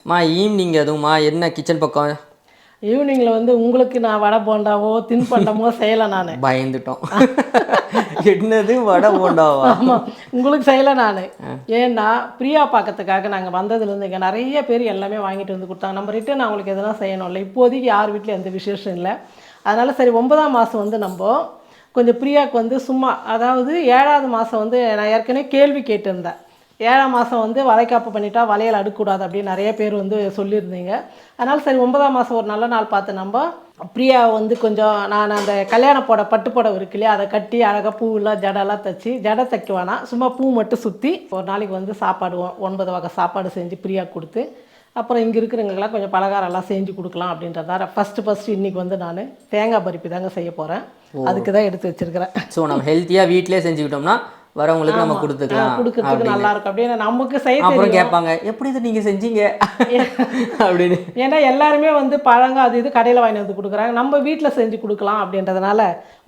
மா ஈவினிங் அதுவும்மா என்ன கிச்சன் பக்கம்? ஈவினிங்கில் வந்து உங்களுக்கு நான் வடை போண்டாவோ தின்பண்டமோ செய்யலை நான். பயந்துட்டோம். என்னது வடை போண்டாவா? ஆமாம், உங்களுக்கு செய்யலை நான். ஏன்னா பிரியா பார்க்கறதுக்காக நாங்கள் வந்ததுலேருந்து இங்கே நிறைய பேர் எல்லாமே வாங்கிட்டு வந்து கொடுத்தாங்க. நம்ம ரிட்டன் அவங்களுக்கு எதனா செய்யணும்ல. இப்போதைக்கு யார் வீட்டில் எந்த விசேஷம் இல்லை. அதனால் சரி 9ஆம் மாதம் வந்து நம்ம கொஞ்சம் பிரியாவுக்கு வந்து சும்மா, அதாவது 7ஆவது மாதம் வந்து நான் ஏற்கனவே கேள்வி கேட்டிருந்தேன். 7ஆம் மாதம் வந்து வளைகாப்பு பண்ணிட்டா வளையல் அடுக்கக்கூடாது அப்படின்னு நிறைய பேர் வந்து சொல்லியிருந்தீங்க. அதனால் சரி 9ஆம் மாதம் ஒரு நல்ல நாள் பார்த்து நம்ம பிரியா வந்து கொஞ்சம் நான் அந்த கல்யாண புடவை பட்டு புடவை இருக்கு இல்லையா, அதை கட்டி அழகாக பூவெல்லாம் ஜடெல்லாம் தைச்சி, ஜடை தைக்க வேணாம், சும்மா பூ மட்டும் சுற்றி ஒரு நாளைக்கு வந்து சாப்பாடு 9 வகை சாப்பாடு செஞ்சு பிரியா கொடுத்து, அப்புறம் இங்கே இருக்கிறவங்களுக்கெல்லாம் கொஞ்சம் பலகாரம்லாம் செஞ்சு கொடுக்கலாம் அப்படின்றதால ஃபஸ்ட்டு இன்றைக்கி வந்து நான் தேங்காய் பருப்பி தாங்க செய்ய போகிறேன். அதுக்கு தான் எடுத்து வச்சுருக்கிறேன். ஸோ நம்ம ஹெல்த்தியாக வீட்டிலே செஞ்சுக்கிட்டோம்னா வரவங்களுக்கு நம்ம கொடுக்கறதுக்கு நல்லா இருக்கும் அப்படின்னு நமக்கு செய்ய. அப்புறம் கேட்பாங்க எப்படி இதை நீங்கள் செஞ்சீங்க அப்படின்னு. ஏன்னா எல்லாருமே வந்து பழங்க அது இது கடையில் வாங்கி வந்து கொடுக்குறாங்க, நம்ம வீட்டில் செஞ்சு கொடுக்கலாம் அப்படின்றதுனால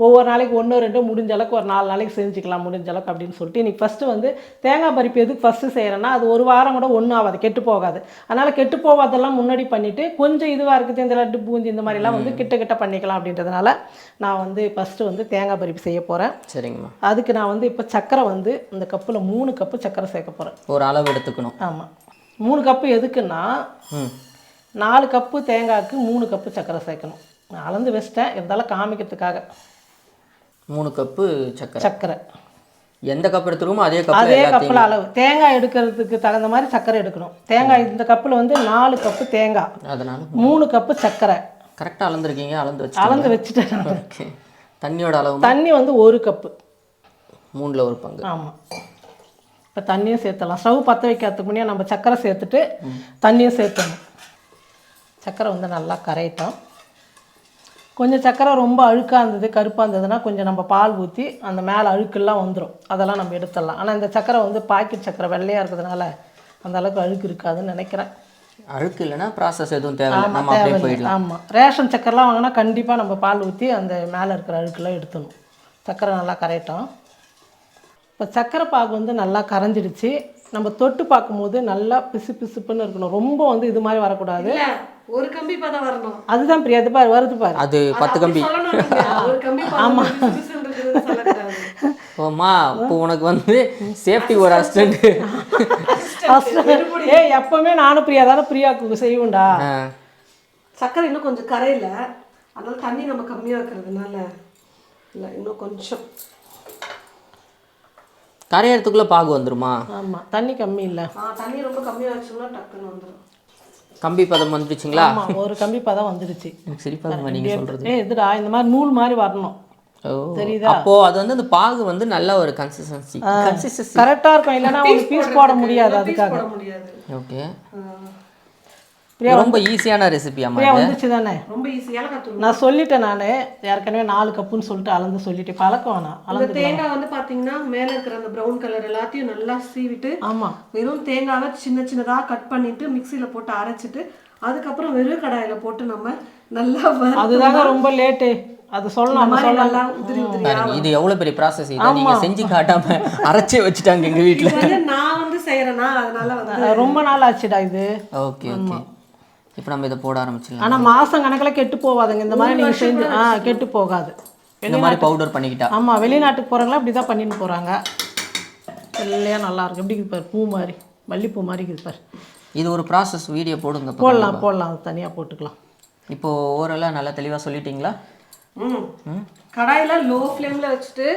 ஒவ்வொரு நாளைக்கு 1 2 முடிஞ்ச அளவுக்கு ஒரு 4 நாளைக்கு செஞ்சுக்கலாம் முடிஞ்ச அளவுக்கு அப்படின்னு சொல்லிட்டு இன்றைக்கி ஃபஸ்ட்டு வந்து தேங்காய் பருப்பு எதுக்கு ஃபஸ்ட்டு செய்கிறேன்னா, அது ஒரு வாரம் கூட ஒன்றும் ஆகாது, கெட்டு போகாது. அதனால் கெட்டு போகாதெல்லாம் முன்னாடி பண்ணிவிட்டு கொஞ்சம் இதுவாக இருக்குது இந்த லட்டு பூந்தி இந்த மாதிரிலாம் வந்து கிட்ட பண்ணிக்கலாம் அப்படின்றதுனால நான் வந்து ஃபஸ்ட்டு வந்து தேங்காய் பருப்பு செய்ய போகிறேன். சரிங்கம்மா. அதுக்கு நான் வந்து இப்போ சக்கரை வந்து இந்த கப்பில் 3 கப்பு சக்கரை சேர்க்க போகிறேன். ஒரு அளவு எடுத்துக்கணும். ஆமாம், 3 கப்பு எதுக்குன்னா 4 கப்பு தேங்காய்க்கு 3 கப்பு சக்கரை சேர்க்கணும். நான் அளந்து வச்சிட்டேன், இருந்தாலும் காமிக்கிறதுக்காக. 3 கப்பு சக்கரை. எந்த கப் எடுத்துருக்கோமோ அதே கப்பில் அளவு. தேங்காய் எடுக்கிறதுக்கு தகுந்த மாதிரி சக்கரை எடுக்கணும். தேங்காய் இந்த கப்பில் வந்து 4 கப்பு தேங்காய், அதனால 3 கப்பு சக்கரை. கரெக்டாக அளந்துருக்கீங்க. அளந்து வச்சுட்டேன். ஓகே. தண்ணியோட அளவு? தண்ணி வந்து 1 கப்பு, 3ல் 1 பங்கு. ஆமாம். இப்போ தண்ணியும் சேர்த்துடலாம். ஸ்டவ் பற்ற வைக்கிறதுக்கு முன்னே நம்ம சக்கரை சேர்த்துட்டு தண்ணியும் சேர்த்தணும். சக்கரை வந்து நல்லா கரையிட்டோம். கொஞ்சம் சக்கரை ரொம்ப அழுக்காக இருந்தது கருப்பாக இருந்ததுன்னா கொஞ்சம் நம்ம பால் ஊற்றி அந்த மேலே அழுக்கெல்லாம் வந்துடும், அதெல்லாம் நம்ம எடுத்துடலாம். ஆனால் இந்த சக்கரை வந்து பாக்கெட் சக்கரை வெள்ளையாக இருக்கிறதுனால அந்த அளவுக்கு அழுக்கு இருக்காதுன்னு நினைக்கிறேன். அழுக்கு இல்லைன்னா ப்ராசஸ் எதுவும் தேவையில்லை. ஆமாம், ரேஷன் சக்கரெலாம் வாங்கினா கண்டிப்பாக நம்ம பால் ஊற்றி அந்த மேலே இருக்கிற அழுக்கெல்லாம் எடுத்துடணும். சக்கரை நல்லா கரையிட்டோம். இப்போ சக்கரை பாகு வந்து நல்லா கரைஞ்சிடுச்சு. நம்ம தொட்டு பார்க்கும்போது நல்லா பிசுப்புன்னு இருக்கணும், ரொம்ப வந்து இது மாதிரி வரக்கூடாது. ஒரு கம்பி பதம் வரணும். அதுதான் பிரியா, அது பாரு வருது பாரு, அது 10 கம்பி. ஆமாம். ஓமா, இப்போ உனக்கு வந்து சேஃப்டி ஒரு அசிஸ்டன்ட். எப்பவுமே நானும் பிரியா தானே பிரியாவுக்கு செய்வோம்டா. சக்கரை இன்னும் கொஞ்சம் கரையில, அதனால தண்ணி நம்ம கம்மியாக வைக்கிறதுனால இல்லை, இன்னும் கொஞ்சம் கரையறதுக்குள்ள பாகு வந்துருமா? ஆமாம், தண்ணி கம்மி இல்லை. தண்ணி ரொம்ப கம்மியாக வச்சோம்னா டக்குன்னு வந்துடும். கம்பி பதம் வந்துருச்சுங்களா? ஆமாம், ஒரு கம்பி பதம் வந்துடுச்சு. சிரிப்பாக நீங்கள் சொல்கிறது. இதுடா இந்த மாதிரி நூல் மாதிரி வரணும், தெரியுதா? அப்போ அது வந்து அந்த பாகு வந்து நல்ல ஒரு கன்சிஸ்டன்சி கரெக்டாக இருக்கும். இல்லைன்னா ஒரு பீஸ் போட முடியாது, அதுக்காக. ஓகே. ரொம்ப ஈஸியான ரெசிபி. அம்மா வந்துச்சு தானே, ரொம்ப ஈஸியான கற்றுக்கணும். நான் சொல்லிட்டேன், நான் ஏற்கனவே 4 கப்புன்னு சொல்லிட்டு அளந்து சொல்லிட்டு பழக்கம் வேணாம். அந்த தேங்காய் வந்து பார்த்தீங்கன்னா மேலே இருக்கிற அந்த ப்ரௌன் கலர் எல்லாத்தையும் நல்லா சீவிட்டு, ஆமாம், வெறும் தேங்காவை சின்னதாக கட் பண்ணிட்டு மிக்சியில் போட்டு அரைச்சிட்டு அதுக்கப்புறம் வெறும் கடாயில் போட்டு நம்ம நல்லா, அதுதாங்க ரொம்ப லேட்டு. அது சொல்லலாம். இது எவ்வளவு பெரிய ப்ராசஸ். இதை நீங்க செஞ்சு காட்டாம அரைச்சே வச்சுட்டாங்க எங்க வீட்ல. நான் வந்து செய்யறேனா, அதனால வந்து ரொம்ப நாள் ஆச்சுடா இது. Okay okay. இப்போ நம்ம இதை போட ஆரம்பிச்சிடலாம். ஆனா மாசம் கணக்கில் கெட்டு போகாதுங்க இந்த மாதிரி நீங்க செஞ்சு. கெட்டு போகாது இந்த மாதிரி பவுடர் பண்ணிக்கிட்டா. ஆமா, வெளிநாட்டுக்கு போறாங்களா அப்படிதான் பண்ணிட்டு போறாங்க. வெள்ளையா நல்லா இருக்கு. எப்படி இருக்கு பாரு, பூ மாதிரி, மல்லிப்பூ மாதிரி இருக்குது பாரு. இது ஒரு ப்ராசஸ், வீடியோ போடுங்க. போடலாம், அது தனியா போட்டுக்கலாம். இப்போ ஓரளவு நல்லா தெளிவா சொல்லிட்டீங்களா? கடாயில லோ ஃப்ளேம்ல வச்சுட்டு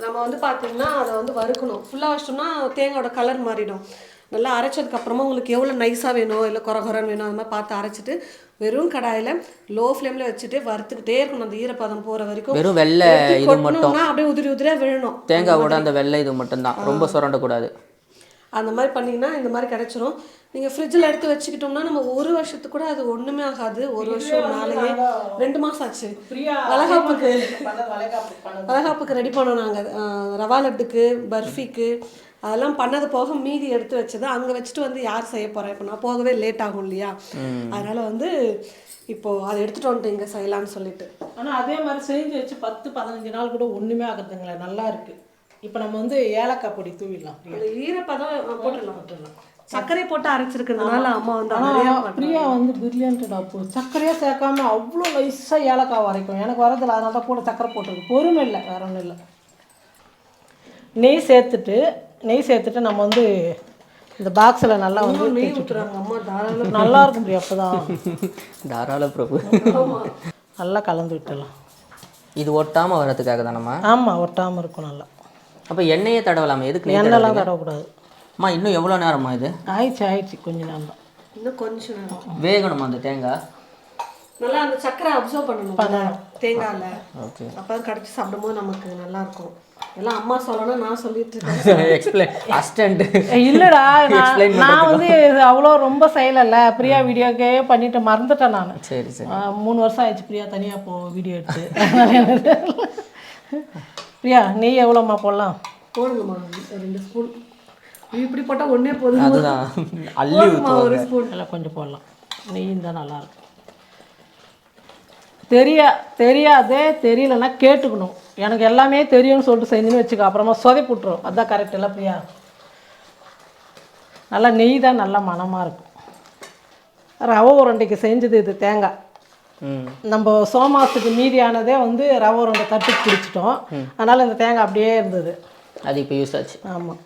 நம்ம வந்து பார்த்தீங்கன்னா அதை வந்து வறுக்கணும். ஃபுல்லாக வச்சிட்டோம்னா தேங்காயோட கலர் மாறிடும். நல்லா அரைச்சதுக்கு அப்புறமா உங்களுக்கு எவ்வளோ நைஸாக வேணும் இல்லை குறகுறன்னு வேணும் அது மாதிரி பார்த்து அரைச்சிட்டு வெறும் கடாயில் லோ ஃப்ளேமில் வச்சுட்டு வறுத்துக்கிட்டே இருக்கணும். அந்த ஈரப்பதம் போகிற வரைக்கும். வெறும் வெள்ளை இது மட்டும் அப்படியே உதிரியாக விழணும். தேங்காவோட அந்த வெள்ளை இது மட்டும் தான், ரொம்ப சுரண்டக்கூடாது. அந்த மாதிரி பண்ணிங்கன்னா இந்த மாதிரி கிடைச்சிரும். நீங்கள் ஃப்ரிட்ஜில் எடுத்து வச்சுக்கிட்டோம்னா நம்ம 1 வருஷத்துக்கு கூட அது ஒன்றுமே ஆகாது. 1 வருஷம் நாளையே 2 மாதம் ஆச்சு. வளகாப்புக்கு ரெடி பண்ணோம் நாங்கள். ரவா லட்டுக்கு, பர்ஃபிக்கு அதெல்லாம் பண்ணது போக மீதி எடுத்து வச்சது அங்கே வச்சுட்டு வந்து யார் செய்ய போகிறேன். இப்போ நான் போகவே லேட் ஆகும் இல்லையா, அதனால் வந்து இப்போது அதை எடுத்துகிட்டு வந்துட்டு இங்கே செய்யலான்னு சொல்லிட்டு. ஆனால் அதே மாதிரி செஞ்சு வச்சு 10-15 நாள் கூட ஒன்றுமே ஆகுதுங்களே, நல்லா இருக்குது. இப்போ நம்ம வந்து ஏலக்காய் பொடி தூவிடலாம். ஈரப்பதம் போட்டுடலாம். சர்க்கரை போட்டு அரைச்சிருக்கிறதுனால அம்மா வந்து ஆனால் நிறைய பண்ணுவாங்க. பிரியா வந்து பிரில்லியன்ட்டா போ சர்க்கரையே சேர்க்காம அவ்வளோ நைஸாக ஏலக்காய் வரைக்கும். எனக்கு வரதில்ல, அதனால தான் கூட சர்க்கரை போட்டிருக்கு. பொறுமை இல்லை, வேற ஒன்றும் இல்லை. நெய் சேர்த்துட்டு நம்ம வந்து இந்த பாக்ஸில் நல்லா வந்து நெய் ஊற்றுறாங்க அம்மா தாராளம். நல்லா இருக்கும் பிரியா. அப்போ தான் தாராள பிரபு. நல்லா கலந்து விட்டுடலாம். இது ஒட்டாமல் வர்றதுக்காக தானம்மா? ஆமாம், ஒட்டாமல் இருக்கும் நல்லா. அப்போ எண்ணெயே தடவலாமா? எதுக்கு நெய் எண்ணெய்லாம் தடவக்கூடாது. அம்மா இன்னும் எவ்வளோ நேரம்மா இது? ஆயிடுச்சு கொஞ்ச நேரம் தான். இன்னும் கொஞ்சம் நேரம் வேகணுமா அந்த தேங்காய்? நல்லா அந்த சக்கரை அப்சர்வ் பண்ணணும் தேங்காயில். ஓகே. அப்போ கடிச்சு சாப்பிடும்போது நமக்கு நல்லா இருக்கும். எல்லாம் அம்மா சொல்லணும், நான் சொல்லிட்டு இருக்கேன். Explain assistant. இல்லைடா, நான் வந்து அவ்வளோ ரொம்ப செய்யலைல்ல. பிரியா வீடியோக்கே பண்ணிட்டு மறந்துட்டேன் நான். சரி சரி. 3 வருஷம் ஆயிடுச்சு பிரியா தனியாக வீடியோ எடுத்து. பிரியா நெய் எவ்வளோம்மா போடலாம்? போடுங்கம்மா 2 ஸ்பூன். இப்படி போட்டால் ஒன்றே போதும். அதுதான் அள்ளி ஊற்றுவோம். 1 ஸ்பூன் எல்லாம் கொஞ்சம் போடலாம். நெய் தான் நல்லாயிருக்கும். தெரியலன்னா கேட்டுக்கணும். எனக்கு எல்லாமே தெரியும்னு சொல்லிட்டு செஞ்சுன்னு வச்சுக்கோ, அப்புறமா சொதப்பி விட்ரும். அதுதான் கரெக்ட் இல்லை பிரியா? நல்லா நெய் தான் நல்லா மணமாக இருக்கும். ரவை உருண்டைக்கு செஞ்சது இது தேங்காய். நம்ம சோமாசுக்கு மீதியானதே வந்து ரவை உருண்டை தட்டுக்கு பிடிச்சிட்டோம். அதனால் இந்த தேங்காய் அப்படியே இருந்தது. அது இப்போ யூஸ் ஆச்சு. ஆமாம்,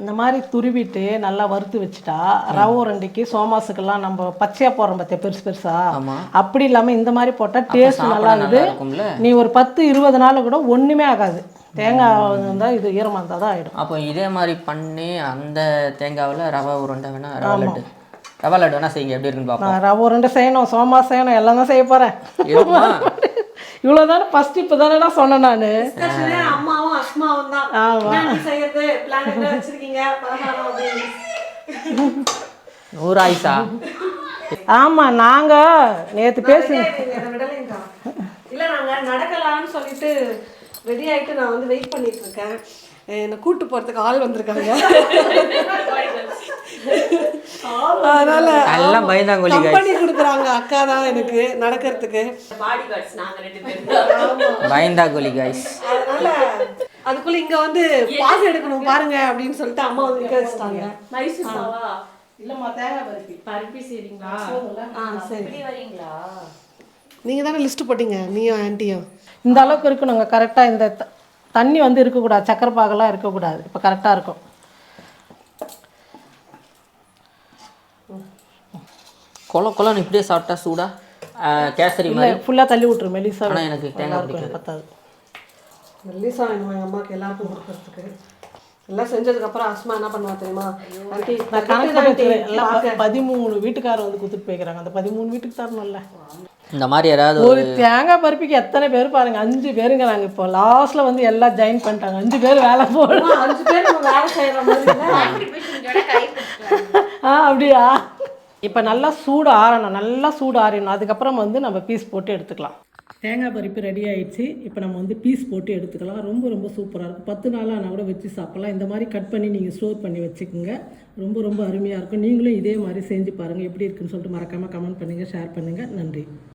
இந்த மாதிரி துருவிட்டு நல்லா வறுத்து வச்சுட்டா ரவை உருண்டைக்கு சோமாசுக்கெல்லாம் நம்ம பச்சையாக போடுறோம் பார்த்தியா பெருசு பெருசாக, அப்படி இல்லாமல் இந்த மாதிரி போட்டால் டேஸ்ட் நல்லா இருக்குது. நீ ஒரு 10-20 நாள் கூட ஒன்றுமே ஆகாது. தேங்காய் இருந்தால் இது ஈரமாக இருந்தால் தான் ஆகிடும். அப்போ இதே மாதிரி பண்ணி அந்த தேங்காவில் ரவை உருண்டை வேணா ரவை லட்டு வேணா செய்யுங்க, எப்படி இருக்குன்னு பார்ப்போம். நான் ரவை உருண்டை செய்யணும், சோமாஸ் செய்யணும், எல்லாம் தான் செய்ய போகிறேன். இவ்வளோதானே ஃபர்ஸ்ட் இப்போ தானே சொன்னேன் நான். அம்மாவும் அஸ்மாவும் தான் செய்யறது பிளான் என்ன வச்சிருக்கீங்க? நூறு ஆயிஷா? ஆமாம், நாங்கள் நேற்று பேசி விடலைங்கக்கா. இல்லை, நாங்கள் நடக்கலான்னு சொல்லிட்டு ரெடி ஆகிட்டு நான் வந்து வெயிட் பண்ணிட்டு இருக்கேன். என்னை கூட்டு போகிறதுக்கு ஆள் வந்திருக்காங்க. அதனால எல்லாம் பயந்தாங்கோலி கம்பெனி கொடுக்குறாங்க அக்கா தான் எனக்கு நடக்கிறதுக்கு. பயந்தாங்கோலி கைஸ். அதனால அதுக்குள்ள இங்க வந்து பாஸ் எடுக்கணும் பாருங்க அப்படின்னு சொல்லிட்டு அம்மா வந்து நிக்க வச்சுட்டாங்க. இல்லைம்மா, தேங்காய் பருப்பி செய்றீங்களா? சரி, நீங்க தானே லிஸ்ட் போட்டீங்க, நீயும் ஆன்ட்டியும். இந்த அளவுக்கு இருக்கணுங்க கரெக்டாக. இந்த தண்ணி வந்து இருக்கக்கூடாது, சக்கரை பாகெல்லாம் இருக்கக்கூடாது. இப்போ கரெக்டாக இருக்கும். கொலன்னு இப்படியே சாப்பிட்டா சூடா கேசரி மாதிரி ஃபுல்லாக தள்ளி விட்டுரும் மெலிசா. ஆனால் எனக்கு தேங்காய் பிடிக்காது. பத்தாது. மெல்லிசா வேணுமா எங்கள் அம்மாவுக்கு எல்லாருக்கும் கொடுக்கறதுக்கு. எல்லாம் செஞ்சதுக்கப்புறம் அஸ்மா என்ன பண்ணுவா தெரியுமா? ஆண்டி நான் கணக்கு பண்ணிட்டு எல்லாம் 13 வீட்டுக்காரர் வந்து கொடுத்துட்டு போய்க்கிறாங்க. அந்த 13 வீட்டுக்கு தரணும்ல. இந்த மாதிரி யாராவது ஒரு தேங்காய் பருப்பிக்கு எத்தனை பேர் பாருங்க, 5 பேருங்க. நாங்கள் இப்போ லாஸ்ட்ல வந்து எல்லாம் ஜாயின் பண்ணிட்டாங்க. 5 பேர் வேலை போடுறோம். 5 பேர் நம்ம வேலை செய்யற மாதிரி. அப்படியா? இப்போ நல்லா சூடு ஆறணும். அதுக்கப்புறம் வந்து நம்ம பீஸ் போட்டு எடுத்துக்கலாம். தேங்காய் பருப்பு ரெடி ஆயிடுச்சு. இப்போ நம்ம வந்து பீஸ் போட்டு எடுத்துக்கலாம். ரொம்ப ரொம்ப சூப்பராக இருக்கும். 10 நாளாக நான் கூட வச்சு சாப்பிட்லாம். இந்த மாதிரி கட் பண்ணி நீங்கள் ஸ்டோர் பண்ணி வச்சுக்கோங்க. ரொம்ப ரொம்ப அருமையாக இருக்கும். நீங்களும் இதே மாதிரி செஞ்சு பாருங்கள். எப்படி இருக்குன்னு சொல்லிட்டு மறக்காமல் கமெண்ட் பண்ணுங்கள், ஷேர் பண்ணுங்கள். நன்றி.